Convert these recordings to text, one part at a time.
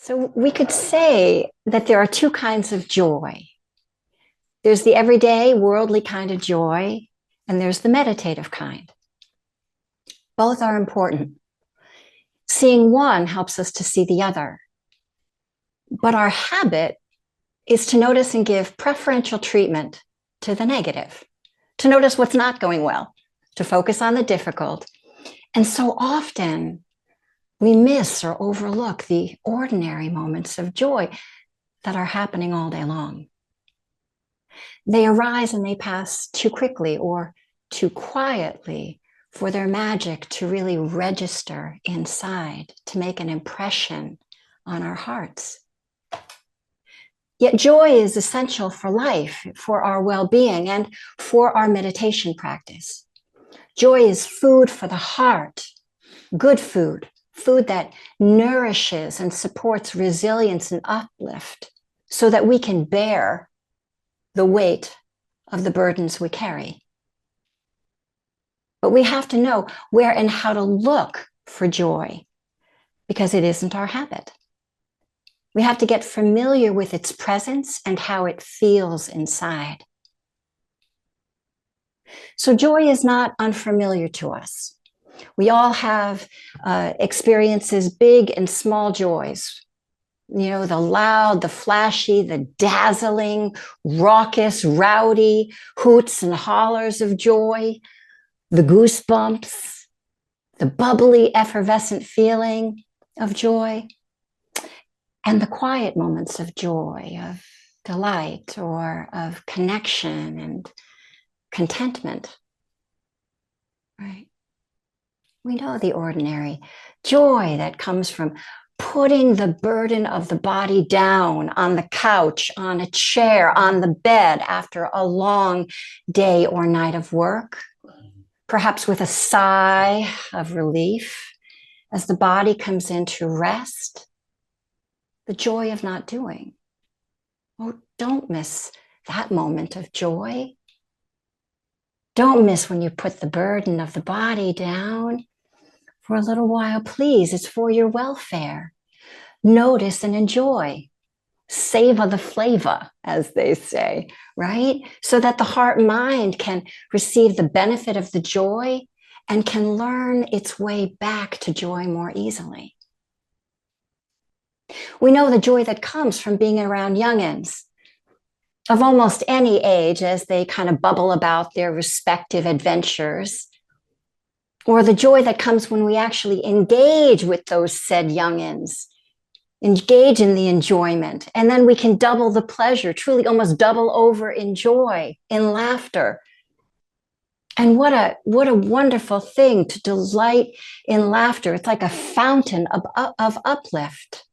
So we could say that there are two kinds of joy. There's the everyday, worldly kind of joy, and there's the meditative kind. Both are important. Seeing one helps us to see the other. But our habit is to notice and give preferential treatment to the negative, to notice what's not going well, to focus on the difficult. And so often we miss or overlook the ordinary moments of joy that are happening all day long. They arise and they pass too quickly or too quietly for their magic to really register inside, to make an impression on our hearts. Yet joy is essential for life, for our well-being, and for our meditation practice. Joy is food for the heart, good food, food that nourishes and supports resilience and uplift so that we can bear the weight of the burdens we carry. But we have to know where and how to look for joy because it isn't our habit. We have to get familiar with its presence and how it feels inside. So joy is not unfamiliar to us. We all have experiences, big and small joys. You know, the loud, the flashy, the dazzling, raucous, rowdy hoots and hollers of joy, the goosebumps, the bubbly, effervescent feeling of joy, and the quiet moments of joy, of delight, or of connection and contentment. Right? We know the ordinary joy that comes from putting the burden of the body down on the couch, on a chair, on the bed after a long day or night of work, perhaps with a sigh of relief as the body comes into rest. The joy of not doing. Oh, don't miss that moment of joy. Don't miss when you put the burden of the body down for a little while, please. It's for your welfare. Notice and enjoy. Savor the flavor, as they say, right? So that the heart and mind can receive the benefit of the joy and can learn its way back to joy more easily. We know the joy that comes from being around youngins of almost any age as they kind of bubble about their respective adventures, or the joy that comes when we actually engage with those said youngins, engage in the enjoyment, and then we can double the pleasure, truly almost double over in joy, in laughter. And what a wonderful thing to delight in laughter. It's like a fountain of uplift.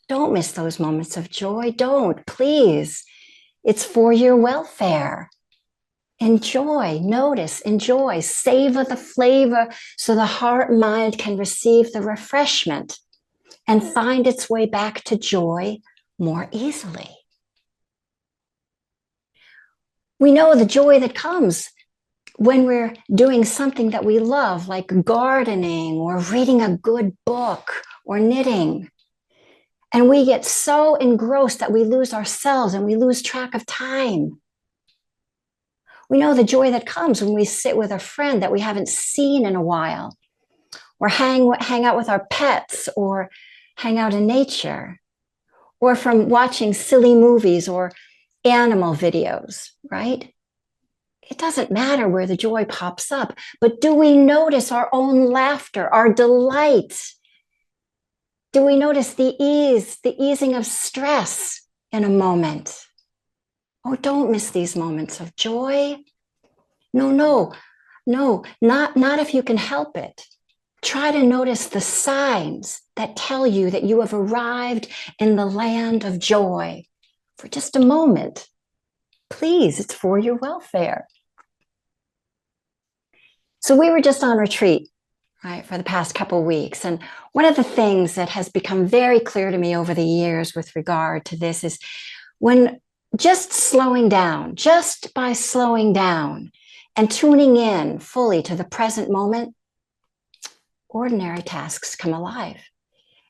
Don't miss those moments of joy. Don't, please. It's for your welfare. Enjoy, notice, enjoy, savor the flavor so the heart and mind can receive the refreshment and find its way back to joy more easily. We know the joy that comes when we're doing something that we love, like gardening or reading a good book or knitting. And we get so engrossed that we lose ourselves and we lose track of time. We know the joy that comes when we sit with a friend that we haven't seen in a while, or hang out with our pets, or hang out in nature, or from watching silly movies or animal videos, right? It doesn't matter where the joy pops up, but do we notice our own laughter, our delight? Do we notice the ease, the easing of stress in a moment? Oh, don't miss these moments of joy. No, not if you can help it. Try to notice the signs that tell you that you have arrived in the land of joy for just a moment. Please, it's for your welfare. So we were just on retreat, right, for the past couple of weeks. And one of the things that has become very clear to me over the years with regard to this is when just slowing down, just by slowing down and tuning in fully to the present moment, ordinary tasks come alive.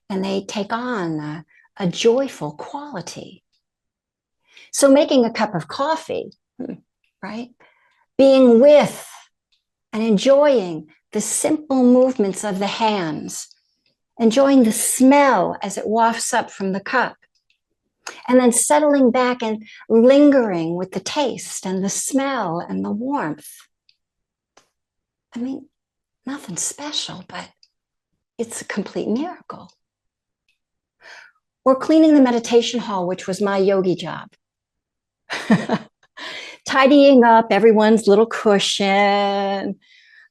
and they take on a joyful quality. So making a cup of coffee, right? Being with and enjoying the simple movements of the hands, enjoying the smell as it wafts up from the cup, and then settling back and lingering with the taste and the smell and the warmth. I mean, nothing special, but it's a complete miracle. Or cleaning the meditation hall, which was my yogi job. Tidying up everyone's little cushion,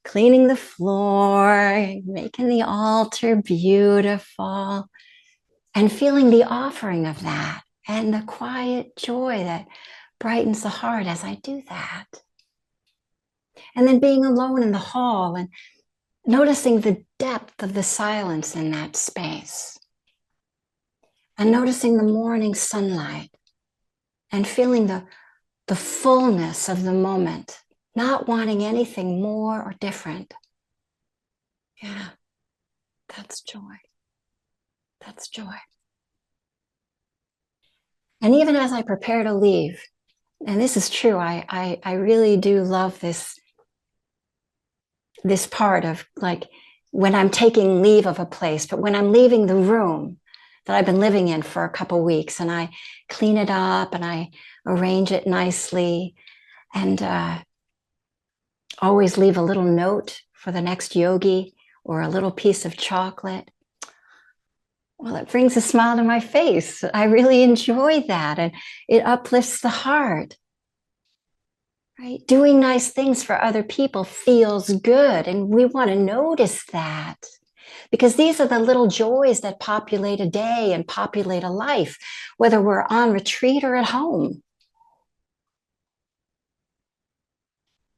cleaning the floor, making the altar beautiful, and feeling the offering of that and the quiet joy that brightens the heart as I do that. And then being alone in the hall and noticing the depth of the silence in that space. And noticing the morning sunlight and feeling the fullness of the moment, not wanting anything more or different. Yeah, that's joy. That's joy. And even as I prepare to leave, and this is true, I really do love this part of like when I'm taking leave of a place, but when I'm leaving the room that I've been living in for a couple weeks, and I clean it up and I arrange it nicely, and always leave a little note for the next yogi or a little piece of chocolate. Well, it brings a smile to my face. I really enjoy that, and it uplifts the heart. Right? Doing nice things for other people feels good, and we want to notice that, because these are the little joys that populate a day and populate a life, whether we're on retreat or at home.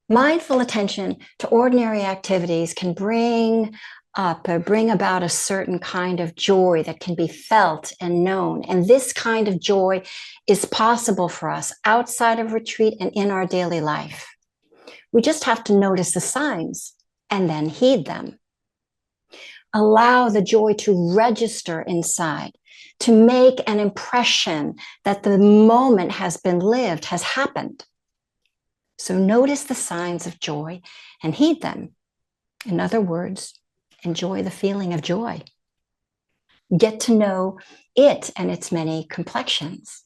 Mindful attention to ordinary activities can bring up or bring about a certain kind of joy that can be felt and known. And this kind of joy is possible for us outside of retreat and in our daily life. We just have to notice the signs and then heed them. Allow the joy to register inside, to make an impression that the moment has been lived, has happened. So notice the signs of joy and heed them. In other words, enjoy the feeling of joy. Get to know it and its many complexions.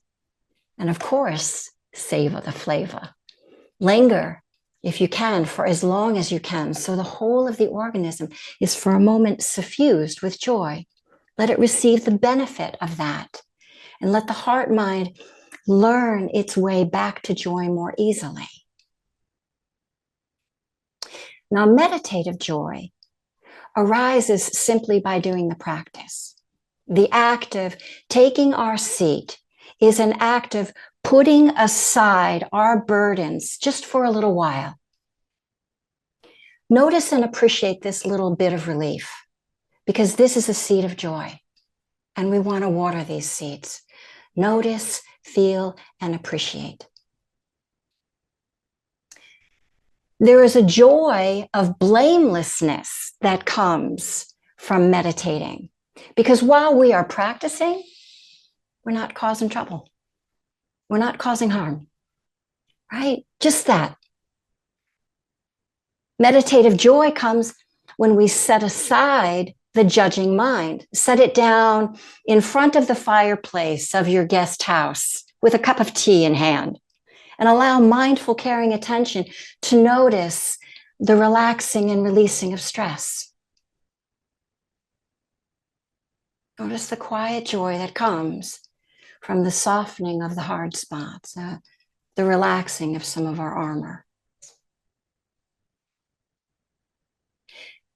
And of course, savor the flavor. Linger, if you can, for as long as you can, so the whole of the organism is for a moment suffused with joy. Let it receive the benefit of that, and let the heart mind learn its way back to joy more easily. Now, meditative joy arises simply by doing the practice. The act of taking our seat is an act of putting aside our burdens just for a little while. Notice and appreciate this little bit of relief, because this is a seed of joy, and we want to water these seeds. Notice, feel, and appreciate. There is a joy of blamelessness that comes from meditating, because while we are practicing, we're not causing trouble. We're not causing harm, right? Just that. Meditative joy comes when we set aside the judging mind, set it down in front of the fireplace of your guest house with a cup of tea in hand, and allow mindful, caring attention to notice the relaxing and releasing of stress. Notice the quiet joy that comes from the softening of the hard spots, the relaxing of some of our armor.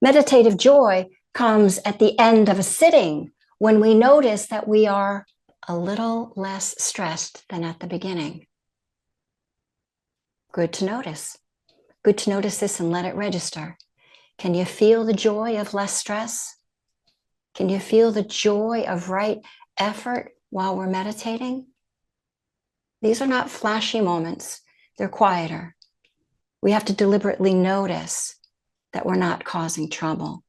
Meditative joy comes at the end of a sitting, when we notice that we are a little less stressed than at the beginning. Good to notice. Good to notice this and let it register. Can you feel the joy of less stress? Can you feel the joy of right effort while we're meditating? These are not flashy moments. They're quieter. We have to deliberately notice that we're not causing trouble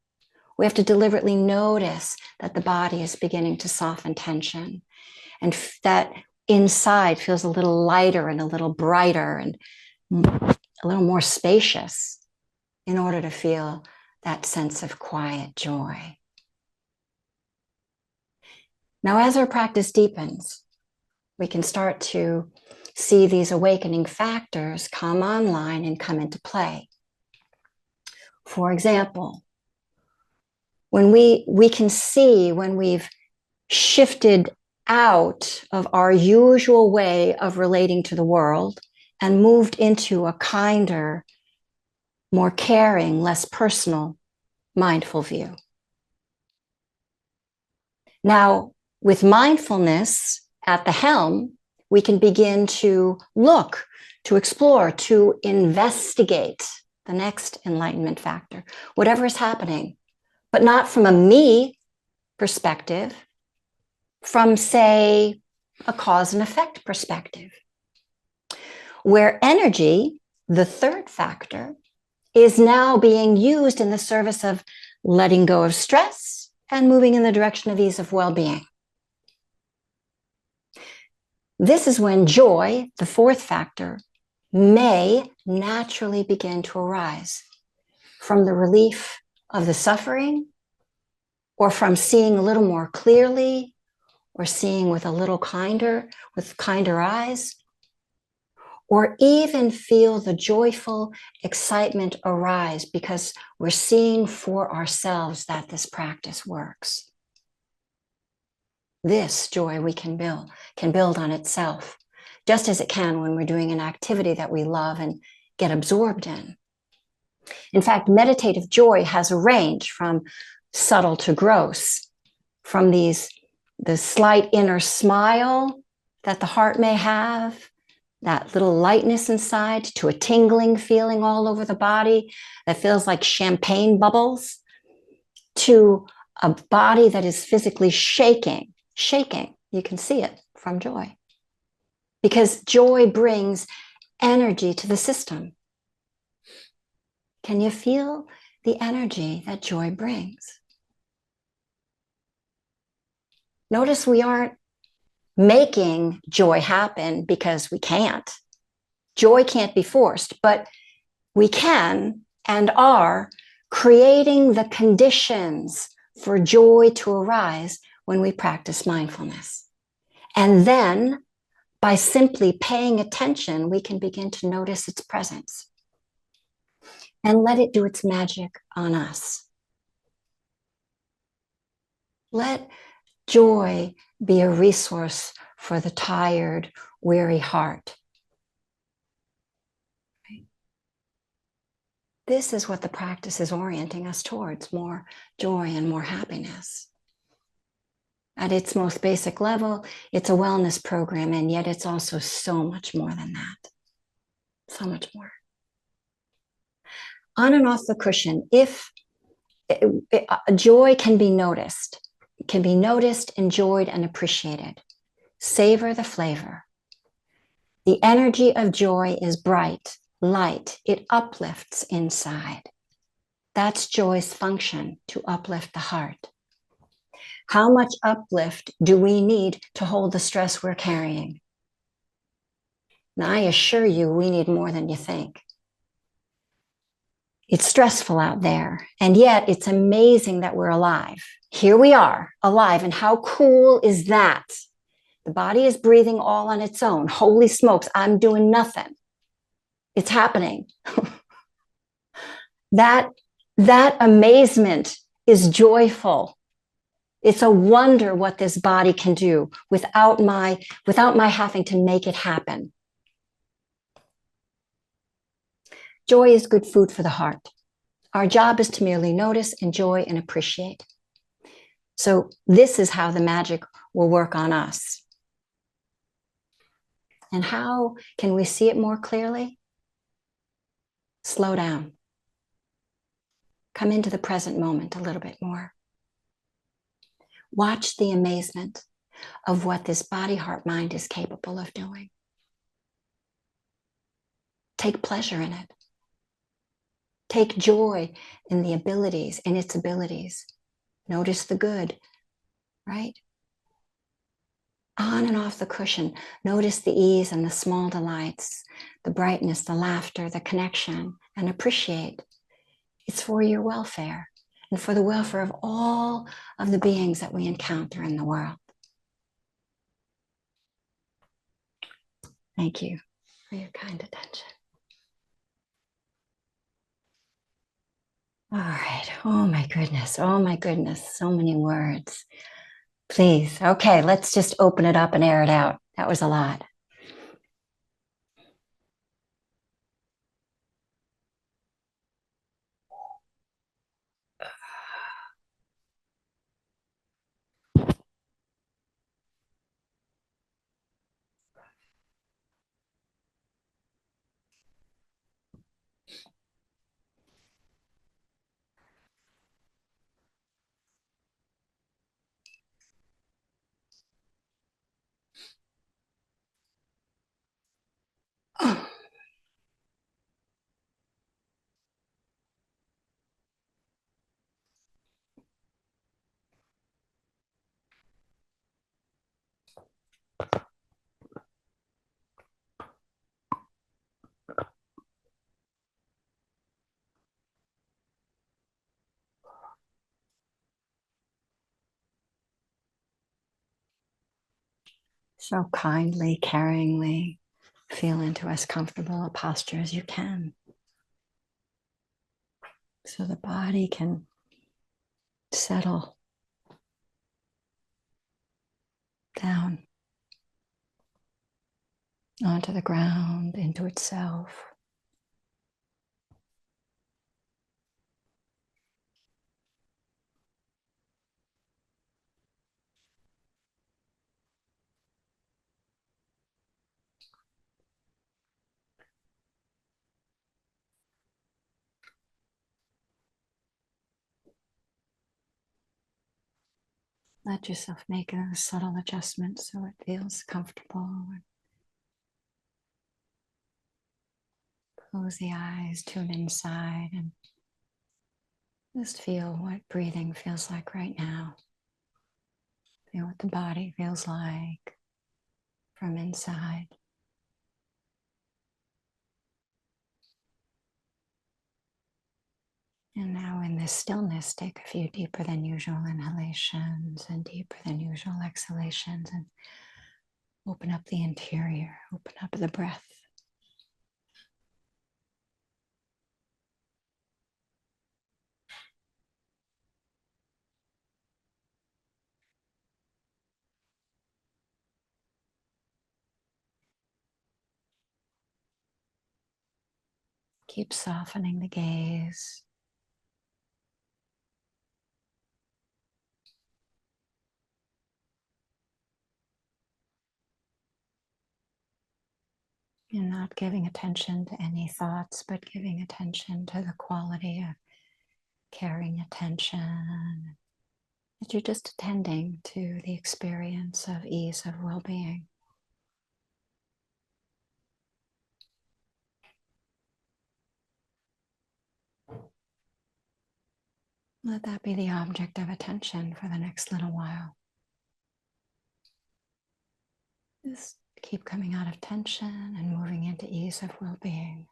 We have to deliberately notice that the body is beginning to soften tension, and that inside feels a little lighter and a little brighter and a little more spacious in order to feel that sense of quiet joy. Now, as our practice deepens, we can start to see these awakening factors come online and come into play. For example, when we can see when we've shifted out of our usual way of relating to the world and moved into a kinder, more caring, less personal, mindful view. Now, with mindfulness at the helm, we can begin to look, to explore, to investigate the next enlightenment factor, whatever is happening, but not from a me perspective, from, say, a cause and effect perspective, where energy, the third factor, is now being used in the service of letting go of stress and moving in the direction of ease of well-being. This is when joy, the fourth factor, may naturally begin to arise from the relief of the suffering, or from seeing a little more clearly, or seeing with kinder eyes, or even feel the joyful excitement arise because we're seeing for ourselves that this practice works. This joy we can build on itself, just as it can when we're doing an activity that we love and get absorbed in. In fact, meditative joy has a range from subtle to gross, from the slight inner smile that the heart may have, that little lightness inside, to a tingling feeling all over the body that feels like champagne bubbles, to a body that is physically shaking. You can see it from joy, because joy brings energy to the system. Can you feel the energy that joy brings? Notice we aren't making joy happen because we can't. Joy can't be forced, but we can and are creating the conditions for joy to arise when we practice mindfulness. And then, by simply paying attention, we can begin to notice its presence and let it do its magic on us. Let joy be a resource for the tired, weary heart. This is what the practice is orienting us towards: more joy and more happiness. At its most basic level, it's a wellness program, and yet it's also so much more than that. So much more. On and off the cushion, if joy can be noticed, enjoyed, and appreciated. Savor the flavor. The energy of joy is bright, light. It uplifts inside. That's joy's function, to uplift the heart. How much uplift do we need to hold the stress we're carrying? Now, I assure you, we need more than you think. It's stressful out there, and yet it's amazing that we're alive. Here we are, alive, and how cool is that? The body is breathing all on its own. Holy smokes, I'm doing nothing. It's happening. That amazement is joyful. It's a wonder what this body can do without my having to make it happen. Joy is good food for the heart. Our job is to merely notice, enjoy, and appreciate. So this is how the magic will work on us. And how can we see it more clearly? Slow down. Come into the present moment a little bit more. Watch the amazement of what this body, heart, mind is capable of doing. Take pleasure in it. Take joy in the abilities, in its abilities. Notice the good, right? On and off the cushion. Notice the ease and the small delights, the brightness, the laughter, the connection, and appreciate. It's for your welfare and for the welfare of all of the beings that we encounter in the world. Thank you for your kind attention. All right. Oh my goodness. Oh my goodness. So many words. Please. Okay, let's just open it up and air it out. That was a lot. Oh, so kindly, caringly feel into as comfortable a posture as you can so the body can settle down onto the ground, into itself. Let yourself make a subtle adjustment so it feels comfortable. Close the eyes, tune inside, and just feel what breathing feels like right now. Feel what the body feels like from inside. And now in this stillness, take a few deeper than usual inhalations and deeper than usual exhalations and open up the interior, open up the breath. Keep softening the gaze. You're not giving attention to any thoughts, but giving attention to the quality of caring attention. That you're just attending to the experience of ease, of well-being. Let that be the object of attention for the next little while. Just keep coming out of tension and moving into ease of well-being.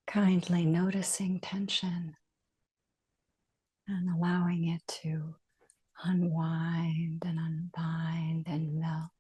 kindly noticing tension and allowing it to unwind and unbind and melt.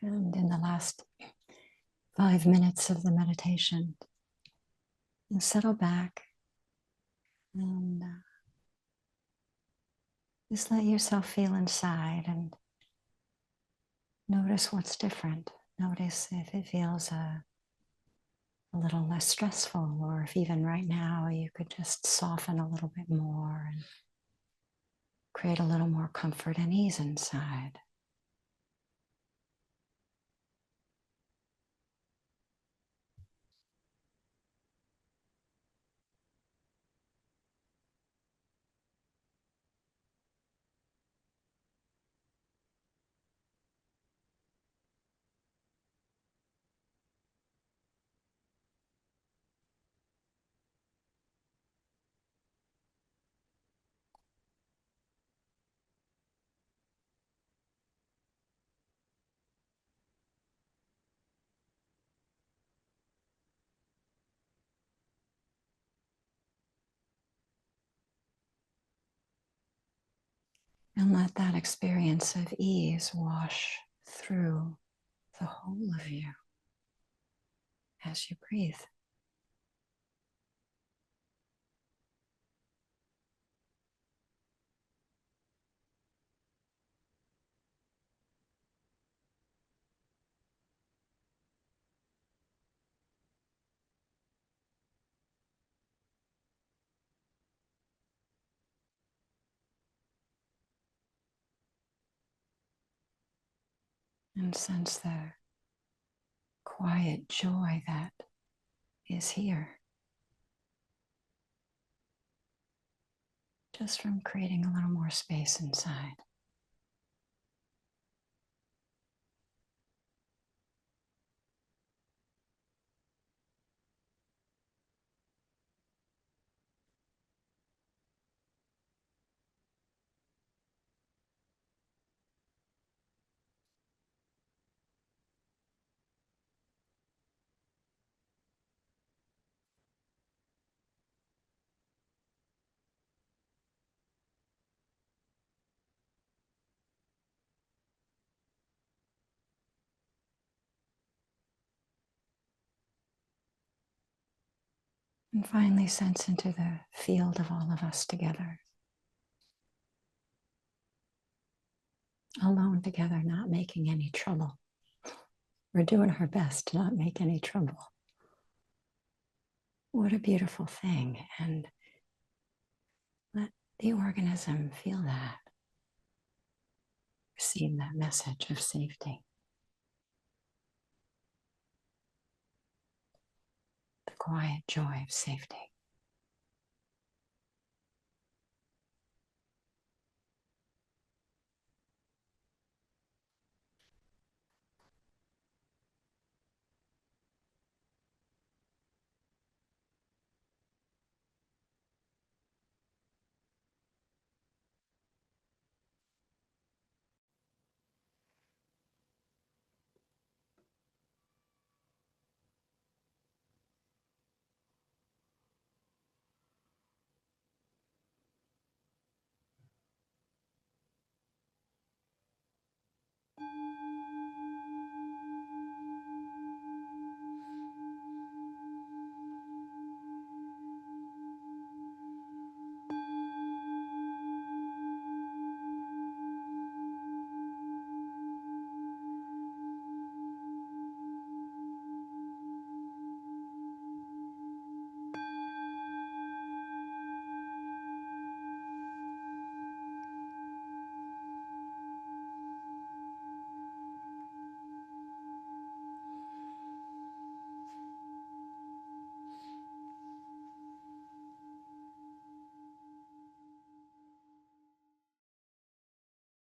And in the last 5 minutes of the meditation, you settle back and just let yourself feel inside and notice what's different. Notice if it feels a little less stressful, or if even right now you could just soften a little bit more and create a little more comfort and ease inside. And let that experience of ease wash through the whole of you as you breathe. And sense the quiet joy that is here, just from creating a little more space inside. And finally sense into the field of all of us together. Alone together, not making any trouble. We're doing our best to not make any trouble. What a beautiful thing. And let the organism feel that. Receive that message of safety. The quiet joy of safety.